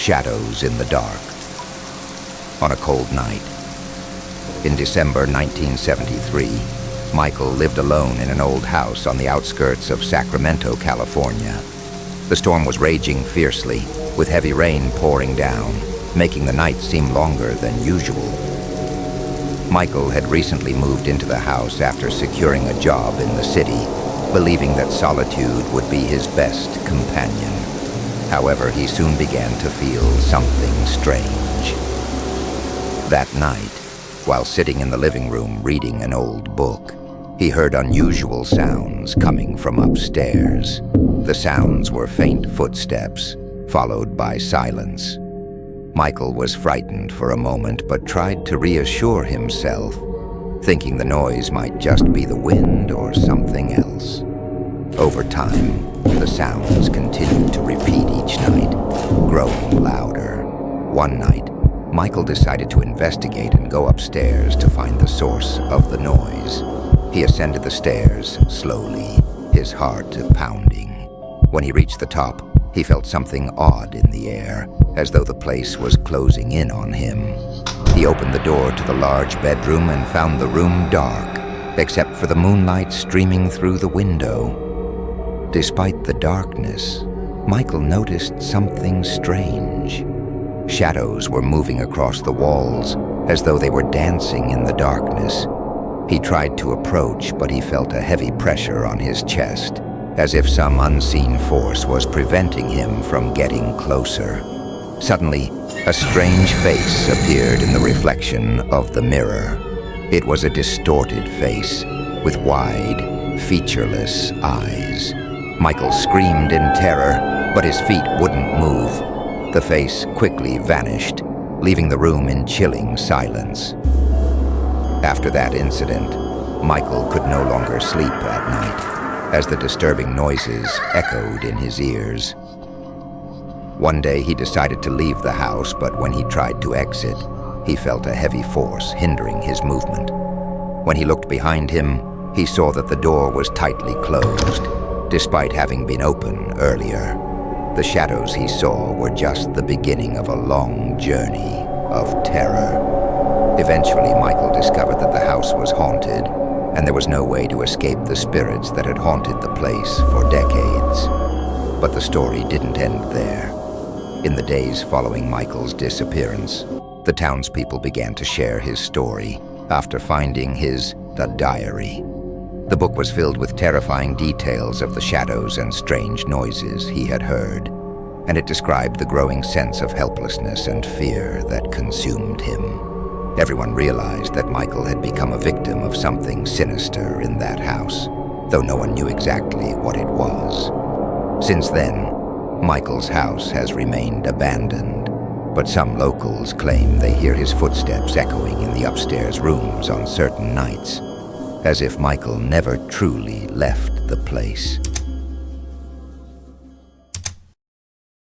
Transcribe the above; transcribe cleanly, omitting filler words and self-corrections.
Shadows in the Dark. On a cold night, in December 1973, Michael lived alone in an old house on the outskirts of Sacramento, California. The storm was raging fiercely, with heavy rain pouring down, making the night seem longer than usual. Michael had recently moved into the house after securing a job in the city, believing that solitude would be his best companion. However, he soon began to feel something strange. That night, while sitting in the living room reading an old book, he heard unusual sounds coming from upstairs. The sounds were faint footsteps, followed by silence. Michael was frightened for a moment, but tried to reassure himself, thinking the noise might just be the wind or something else. Over time, the sounds continued to repeat each night, growing louder. One night, Michael decided to investigate and go upstairs to find the source of the noise. He ascended the stairs slowly, his heart pounding. When he reached the top, he felt something odd in the air, as though the place was closing in on him. He opened the door to the large bedroom and found the room dark, except for the moonlight streaming through the window. Despite the darkness, Michael noticed something strange. Shadows were moving across the walls, as though they were dancing in the darkness. He tried to approach, but he felt a heavy pressure on his chest, as if some unseen force was preventing him from getting closer. Suddenly, a strange face appeared in the reflection of the mirror. It was a distorted face, with wide, featureless eyes. Michael screamed in terror, but his feet wouldn't move. The face quickly vanished, leaving the room in chilling silence. After that incident, Michael could no longer sleep at night, as the disturbing noises echoed in his ears. One day he decided to leave the house, but when he tried to exit, he felt a heavy force hindering his movement. When he looked behind him, he saw that the door was tightly closed, despite having been open earlier. The shadows he saw were just the beginning of a long journey of terror. Eventually, Michael discovered that the house was haunted, and there was no way to escape the spirits that had haunted the place for decades. But the story didn't end there. In the days following Michael's disappearance, the townspeople began to share his story after finding his diary. The book was filled with terrifying details of the shadows and strange noises he had heard, and it described the growing sense of helplessness and fear that consumed him. Everyone realized that Michael had become a victim of something sinister in that house, though no one knew exactly what it was. Since then, Michael's house has remained abandoned, but some locals claim they hear his footsteps echoing in the upstairs rooms on certain nights, as if Michael never truly left the place.